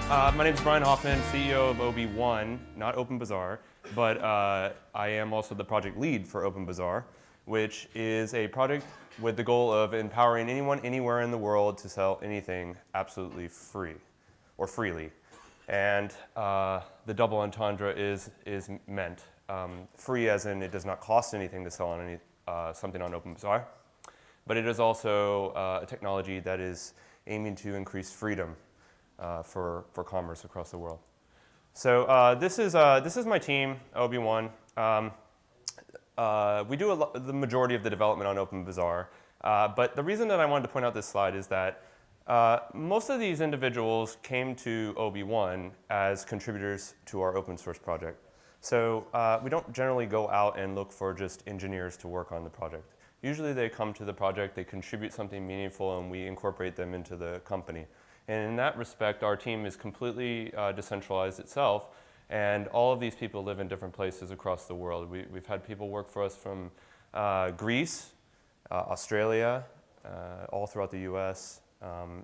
My name is Brian Hoffman, CEO of OB1, not OpenBazaar, but I am also the project lead for OpenBazaar, which is a project with the goal of empowering anyone anywhere in the world to sell anything absolutely free or freely. And the double entendre is meant. Free as in it does not cost anything to sell on something on OpenBazaar, but it is also a technology that is aiming to increase freedom for commerce across the world. So this is my team, OB1. We do the majority of the development on OpenBazaar, but the reason that I wanted to point out this slide is that most of these individuals came to OB1 as contributors to our open source project. So we don't generally go out and look for just engineers to work on the project. Usually they come to the project, they contribute something meaningful, and we incorporate them into the company. And in that respect, our team is completely decentralized itself, and all of these people live in different places across the world. We've had people work for us from Greece, Australia, all throughout the US,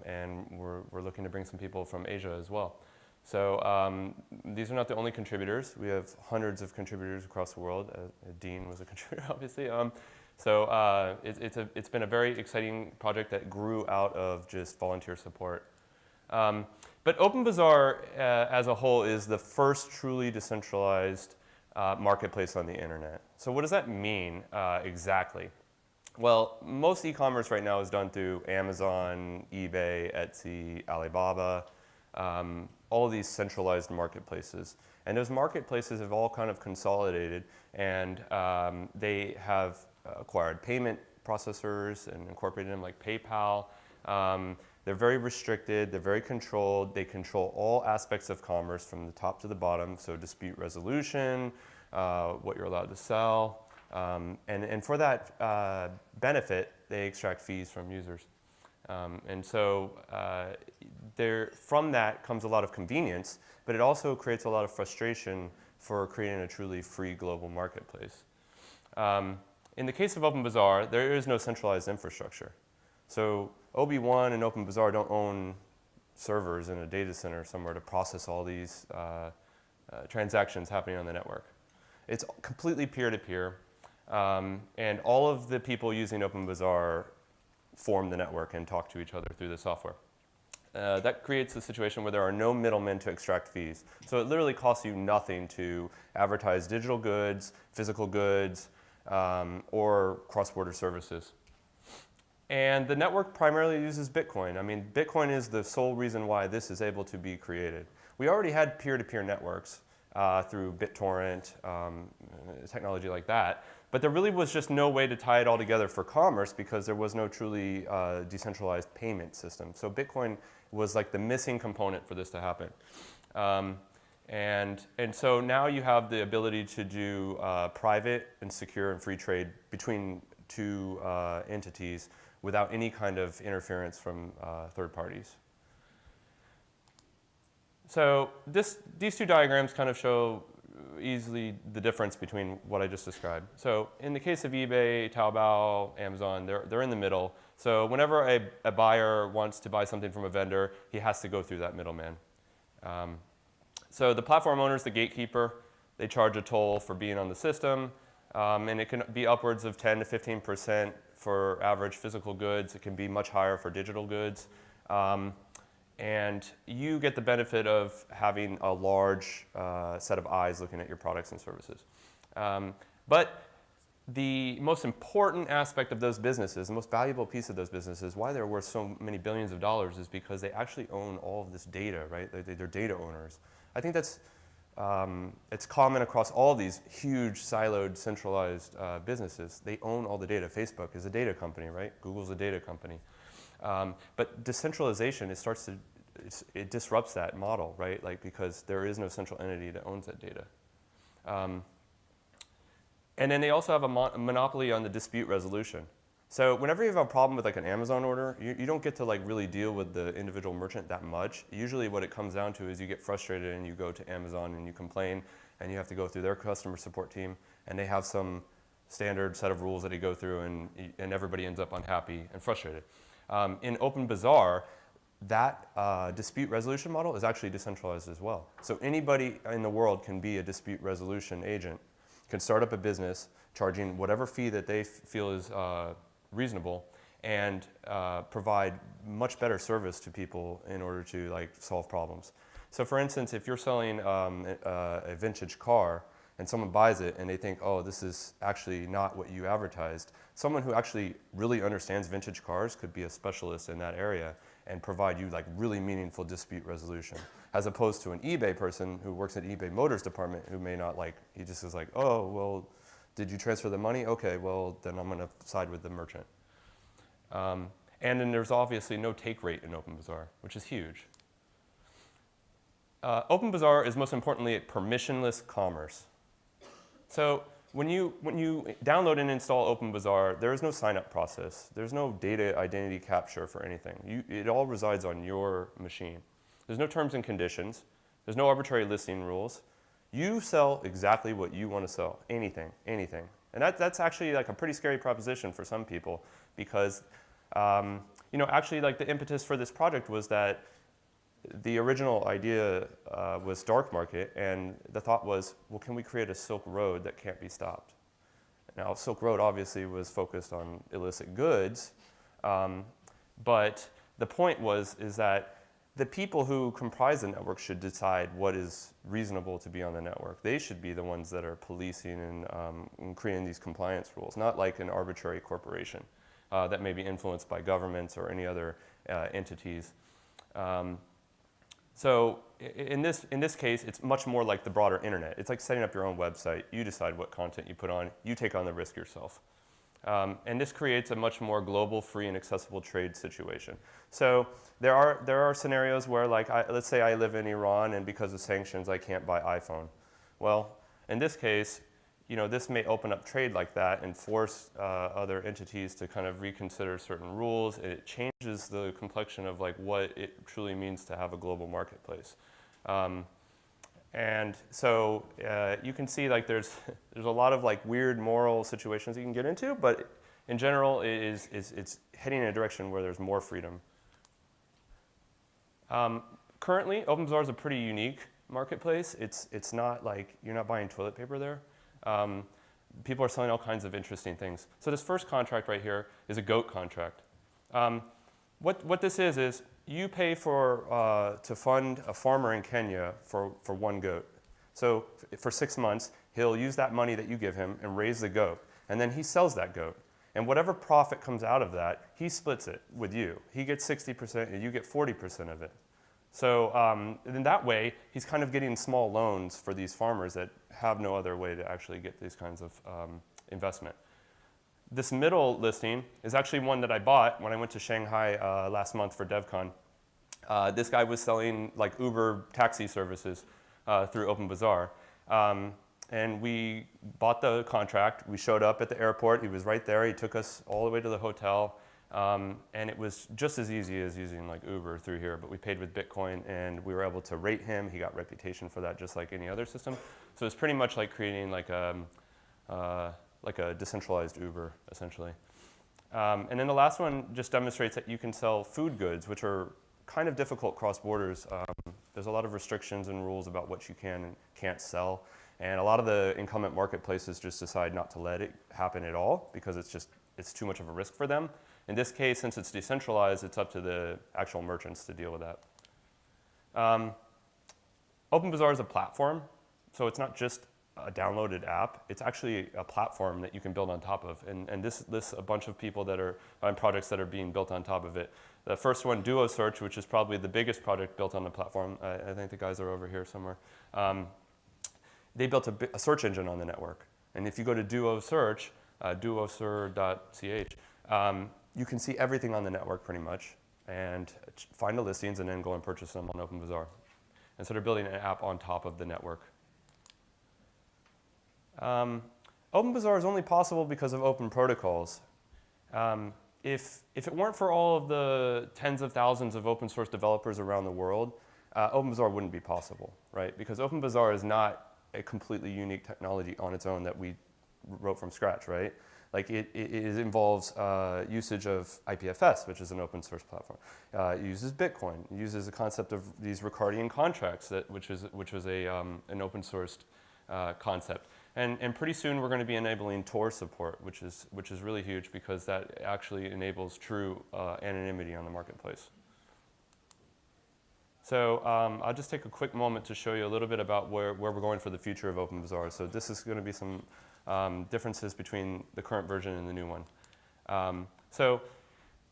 and we're looking to bring some people from Asia as well. So these are not the only contributors. We have hundreds of contributors across the world. Dean was a contributor, obviously. So it's been a very exciting project that grew out of just volunteer support. But OpenBazaar as a whole is the first truly decentralized marketplace on the internet. So what does that mean exactly? Well, most e-commerce right now is done through Amazon, eBay, Etsy, Alibaba, all of these centralized marketplaces. And those marketplaces have all kind of consolidated, and they have acquired payment processors and incorporated them like PayPal. They're very restricted, they're very controlled, they control all aspects of commerce from the top to the bottom, so dispute resolution, what you're allowed to sell, and for that benefit, they extract fees from users. And so from that comes a lot of convenience, but it also creates a lot of frustration for creating a truly free global marketplace. In the case of OpenBazaar, there is no centralized infrastructure. So OB1 and OpenBazaar don't own servers in a data center somewhere to process all these transactions happening on the network. It's completely peer-to-peer, and all of the people using OpenBazaar form the network and talk to each other through the software. That creates a situation where there are no middlemen to extract fees. So it literally costs you nothing to advertise digital goods, physical goods, or cross-border services. And the network primarily uses Bitcoin. I mean, Bitcoin is the sole reason why this is able to be created. We already had peer-to-peer networks through BitTorrent, technology like that, but there really was just no way to tie it all together for commerce because there was no truly decentralized payment system. So Bitcoin was like the missing component for this to happen. And so now you have the ability to do private and secure and free trade between two entities without any kind of interference from third parties. So these two diagrams kind of show easily the difference between what I just described. So in the case of eBay, Taobao, Amazon, they're in the middle. So whenever a buyer wants to buy something from a vendor, he has to go through that middleman. So the platform owner is the gatekeeper. They charge a toll for being on the system, and it can be upwards of 10 to 15% for average physical goods. It can be much higher for digital goods. And you get the benefit of having a large set of eyes looking at your products and services. But the most important aspect of those businesses, the most valuable piece of those businesses, why they're worth so many billions of dollars is because they actually own all of this data, right? They're data owners. I think that's it's common across all these huge siloed centralized businesses. They own all the data. Facebook is a data company, right? Google's a data company. But decentralization, it disrupts that model, right? Like because there is no central entity that owns that data. And then they also have a monopoly on the dispute resolution. So whenever you have a problem with like an Amazon order, you don't get to like really deal with the individual merchant that much. Usually what it comes down to is you get frustrated and you go to Amazon and you complain and you have to go through their customer support team and they have some standard set of rules that you go through and everybody ends up unhappy and frustrated. In OpenBazaar, that dispute resolution model is actually decentralized as well. So anybody in the world can be a dispute resolution agent, can start up a business charging whatever fee that they feel is reasonable, and provide much better service to people in order to like solve problems. So for instance, if you're selling a vintage car and someone buys it and they think, oh, this is actually not what you advertised, someone who actually really understands vintage cars could be a specialist in that area and provide you like really meaningful dispute resolution, as opposed to an eBay person who works at eBay Motors department who may not like, he just is like, oh, well, did you transfer the money? Okay, well, then I'm gonna side with the merchant. And then there's obviously no take rate in OpenBazaar, which is huge. OpenBazaar is most importantly permissionless commerce. So when you download and install OpenBazaar, there is no sign-up process. There's no data identity capture for anything. It all resides on your machine. There's no terms and conditions. There's no arbitrary listing rules. You sell exactly what you want to sell, anything, anything. And that's actually like a pretty scary proposition for some people because, actually like the impetus for this project was that the original idea was dark market, and the thought was, well, can we create a Silk Road that can't be stopped? Now, Silk Road obviously was focused on illicit goods, but the point is that the people who comprise the network should decide what is reasonable to be on the network. They should be the ones that are policing and creating these compliance rules, not like an arbitrary corporation that may be influenced by governments or any other entities. So in this case, it's much more like the broader internet. It's like setting up your own website. You decide what content you put on. You take on the risk yourself. And this creates a much more global, free, and accessible trade situation. So there are scenarios where, like, let's say I live in Iran, and because of sanctions, I can't buy iPhone. Well, in this case, this may open up trade like that and force other entities to kind of reconsider certain rules. It changes the complexion of like what it truly means to have a global marketplace. And so you can see like there's a lot of like weird moral situations you can get into, but in general it's heading in a direction where there's more freedom. Currently, OpenBazaar is a pretty unique marketplace. It's not like you're not buying toilet paper there. People are selling all kinds of interesting things. So this first contract right here is a goat contract. What this is you pay to fund a farmer in Kenya for one goat. So for 6 months, he'll use that money that you give him and raise the goat. And then he sells that goat. And whatever profit comes out of that, he splits it with you. He gets 60% and you get 40% of it. So in that way, he's kind of getting small loans for these farmers that have no other way to actually get these kinds of investment. This middle listing is actually one that I bought when I went to Shanghai last month for DevCon. This guy was selling like Uber taxi services through OpenBazaar. And we bought the contract. We showed up at the airport. He was right there. He took us all the way to the hotel. And it was just as easy as using like Uber through here, but we paid with Bitcoin and we were able to rate him. He got reputation for that just like any other system. So it's pretty much like creating like a decentralized Uber, essentially. And then the last one just demonstrates that you can sell food goods, which are kind of difficult cross borders. There's a lot of restrictions and rules about what you can and can't sell. And a lot of the incumbent marketplaces just decide not to let it happen at all because it's too much of a risk for them. In this case, since it's decentralized, it's up to the actual merchants to deal with that. OpenBazaar is a platform, so it's not just a downloaded app. It's actually a platform that you can build on top of. And this lists a bunch of people that are on projects that are being built on top of it. The first one, Duo Search, which is probably the biggest project built on the platform. I think the guys are over here somewhere. They built a search engine on the network. And if you go to Duo Search, duosur.ch, you can see everything on the network pretty much and find the listings and then go and purchase them on OpenBazaar. And so they're building an app on top of the network. OpenBazaar is only possible because of open protocols. If it weren't for all of the tens of thousands of open source developers around the world, OpenBazaar wouldn't be possible, right? Because OpenBazaar is not a completely unique technology on its own that we wrote from scratch, right? Like it involves usage of IPFS, which is an open source platform. It uses Bitcoin. It uses the concept of these Ricardian contracts, which was an open sourced concept. And pretty soon we're going to be enabling Tor support, which is really huge because that actually enables true anonymity on the marketplace. So I'll just take a quick moment to show you a little bit about where we're going for the future of OpenBazaar. So this is going to be some differences between the current version and the new one. In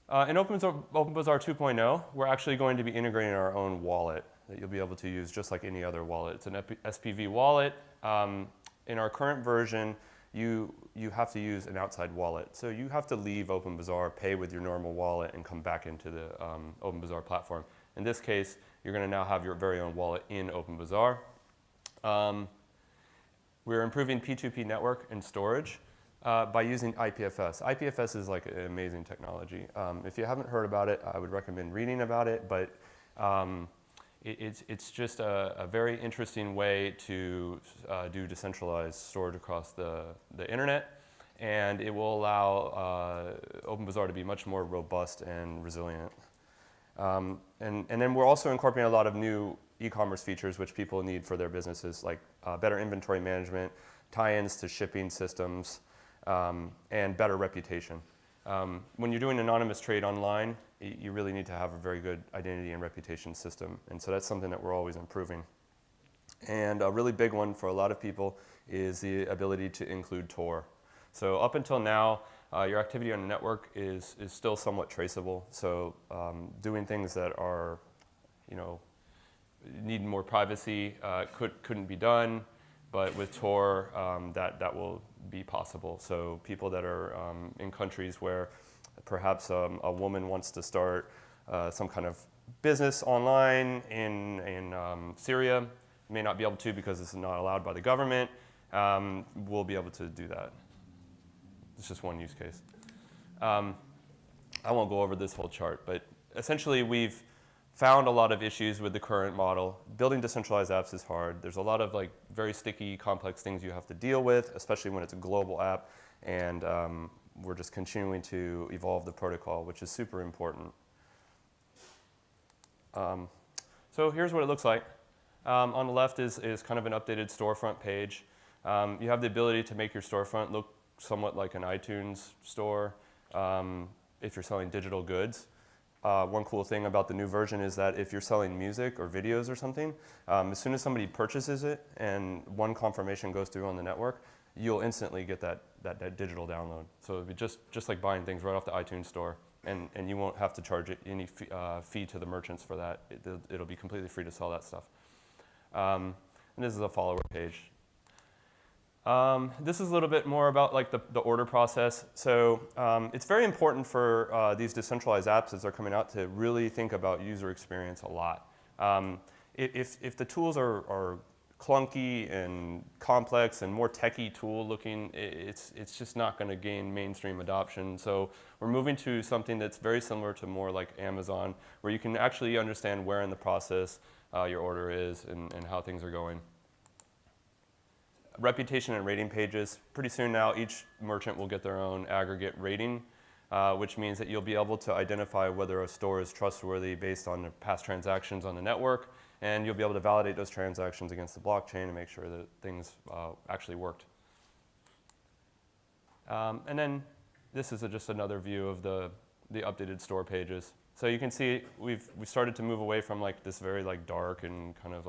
OpenBazaar 2.0, we're actually going to be integrating our own wallet that you'll be able to use just like any other wallet. It's an SPV wallet. In our current version, you have to use an outside wallet. So you have to leave OpenBazaar, pay with your normal wallet, and come back into the OpenBazaar platform. In this case, you're going to now have your very own wallet in OpenBazaar. We're improving P2P network and storage by using IPFS. IPFS is like an amazing technology. If you haven't heard about it, I would recommend reading about it, but it's just a very interesting way to do decentralized storage across the internet, and it will allow OpenBazaar to be much more robust and resilient. And then we're also incorporating a lot of new e-commerce features which people need for their businesses, like better inventory management, tie-ins to shipping systems, and better reputation. When you're doing anonymous trade online, you really need to have a very good identity and reputation system. And so that's something that we're always improving. And a really big one for a lot of people is the ability to include Tor. So up until now, your activity on the network is still somewhat traceable. So doing things that are, need more privacy couldn't be done. But with Tor, that will be possible. So people that are in countries where perhaps a woman wants to start some kind of business online in Syria, may not be able to because it's not allowed by the government, will be able to do that. It's just one use case. I won't go over this whole chart, but essentially we've found a lot of issues with the current model. Building decentralized apps is hard. There's a lot of very sticky, complex things you have to deal with, especially when it's a global app. And we're just continuing to evolve the protocol, which is super important. So here's what it looks like. On the left is kind of an updated storefront page. You have the ability to make your storefront look somewhat like an iTunes store if you're selling digital goods. One cool thing about the new version is that if you're selling music or videos or something, as soon as somebody purchases it and one confirmation goes through on the network, you'll instantly get that digital download. So it'll be just like buying things right off the iTunes store, and you won't have to charge any fee to the merchants for that. It'll be completely free to sell that stuff. And this is a follower page. This is a little bit more about the order process. So it's very important for these decentralized apps as they're coming out to really think about user experience a lot. If the tools are clunky and complex and more techie tool looking, it's just not going to gain mainstream adoption. So we're moving to something that's very similar to more like Amazon, where you can actually understand where in the process your order is and how things are going. Reputation and rating pages. Pretty soon now, each merchant will get their own aggregate rating, which means that you'll be able to identify whether a store is trustworthy based on the past transactions on the network, and you'll be able to validate those transactions against the blockchain and make sure that things actually worked. And then this is just another view of the updated store pages. So you can see we started to move away from this very dark and kind of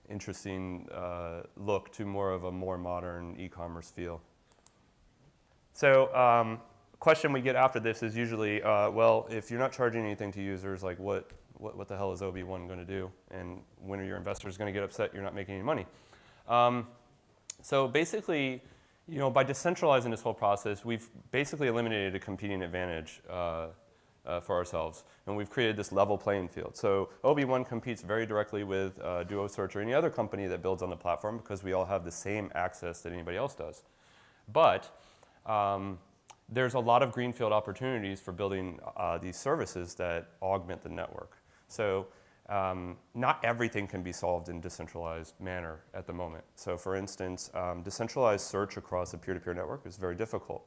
interesting look to more of a more modern e-commerce feel. So question we get after this is usually, well, if you're not charging anything to users, what the hell is OB1 going to do? And when are your investors going to get upset you're not making any money? So basically, by decentralizing this whole process, we've basically eliminated a competing advantage for ourselves. And we've created this level playing field. So OB1 competes very directly with Duo Search or any other company that builds on the platform because we all have the same access that anybody else does. But there's a lot of greenfield opportunities for building these services that augment the network. So not everything can be solved in decentralized manner at the moment. So for instance, decentralized search across a peer-to-peer network is very difficult.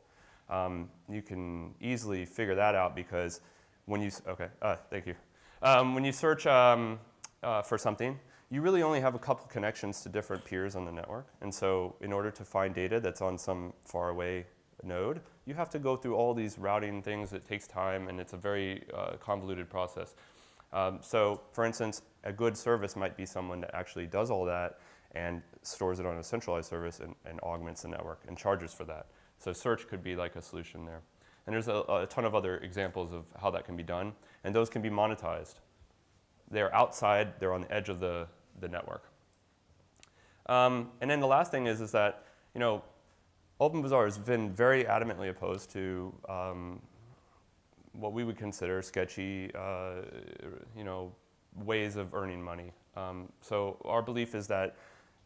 You can easily figure that out because when you, thank you. When you search for something, you really only have a couple connections to different peers on the network. And so in order to find data that's on some faraway node, you have to go through all these routing things. It takes time, and it's a very convoluted process. So for instance, a good service might be someone that actually does all that and stores it on a centralized service and augments the network and charges for that. So search could be like a solution there. And there's a ton of other examples of how that can be done, and those can be monetized. They're outside, they're on the edge of the network. And then the last thing is that, OpenBazaar has been very adamantly opposed to what we would consider sketchy, ways of earning money. So our belief is that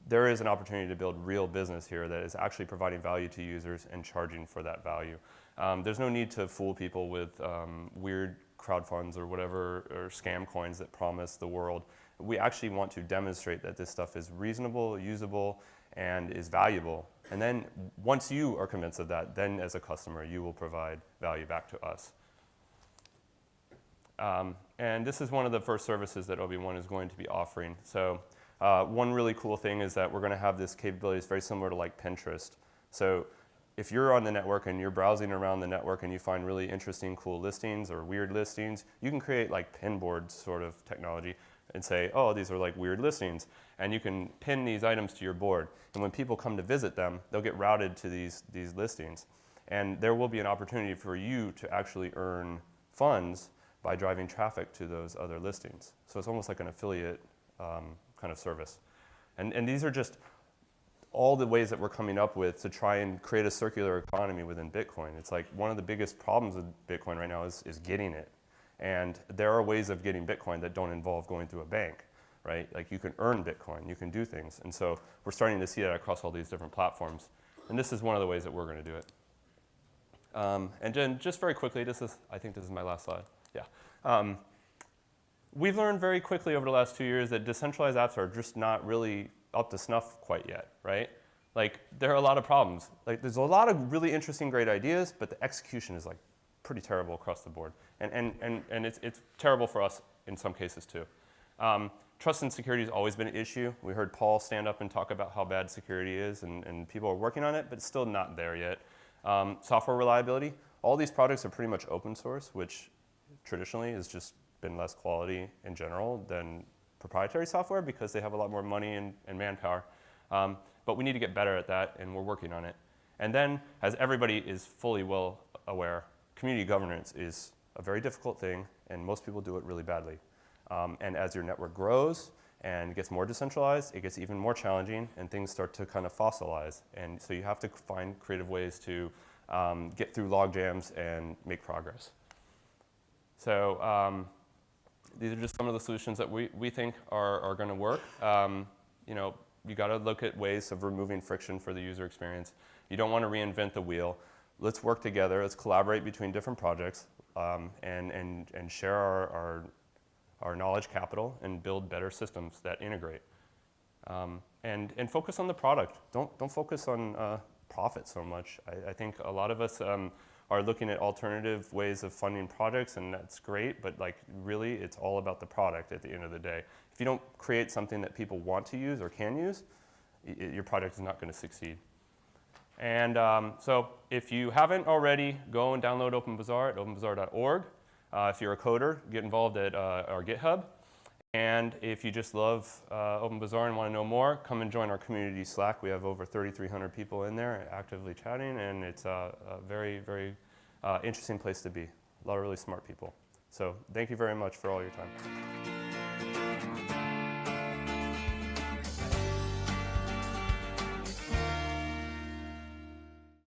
there is an opportunity to build real business here that is actually providing value to users and charging for that value. There's no need to fool people with weird crowd funds or whatever, or scam coins that promise the world. We actually want to demonstrate that this stuff is reasonable, usable, and is valuable. And then once you are convinced of that, then as a customer, you will provide value back to us. And this is one of the first services that OB1 is going to be offering. So one really cool thing is that we're going to have this capability that's very similar to like Pinterest. So if you're on the network and you're browsing around the network and you find really interesting, cool listings or weird listings, you can create like pin board sort of technology and say, oh, these are like weird listings. And you can pin these items to your board. And when people come to visit them, they'll get routed to these listings. And there will be an opportunity for you to actually earn funds by driving traffic to those other listings. So it's almost like an affiliate kind of service. And these are just all the ways that we're coming up with to try and create a circular economy within Bitcoin. It's like one of the biggest problems with Bitcoin right now is getting it. And there are ways of getting Bitcoin that don't involve going through a bank, right? Like you can earn Bitcoin, you can do things. And so we're starting to see that across all these different platforms. And this is one of the ways that we're going to do it. And then just very quickly, I think this is my last slide. Yeah. We've learned very quickly over the last 2 years that decentralized apps are just not really up to snuff quite yet, right? Like there are a lot of problems. Like there's a lot of really interesting, great ideas, but the execution is like pretty terrible across the board. And it's terrible for us in some cases too. Trust and security has always been an issue. We heard Paul stand up and talk about how bad security is, and people are working on it, but it's still not there yet. Software reliability, all these products are pretty much open source, which traditionally has just been less quality in general than proprietary software because they have a lot more money and manpower. But we need to get better at that, and we're working on it. And then, as everybody is fully well aware, community governance is a very difficult thing, and most people do it really badly. And as your network grows and gets more decentralized, it gets even more challenging, and things start to kind of fossilize. And so you have to find creative ways to get through log jams and make progress. So these are just some of the solutions that we think are going to work. You got to look at ways of removing friction for the user experience. You don't want to reinvent the wheel. Let's work together. Let's collaborate between different projects and share our knowledge capital and build better systems that integrate. And focus on the product. Don't focus on profit so much. I think a lot of us are looking at alternative ways of funding projects, and that's great, but like really it's all about the product at the end of the day. If you don't create something that people want to use or can use, your product is not going to succeed. And so if you haven't already, go and download OpenBazaar at openbazaar.org. If you're a coder, get involved at our GitHub. And if you just love OpenBazaar and want to know more, come and join our community Slack. We have over 3,300 people in there actively chatting, and it's a very, very interesting place to be. A lot of really smart people. So thank you very much for all your time.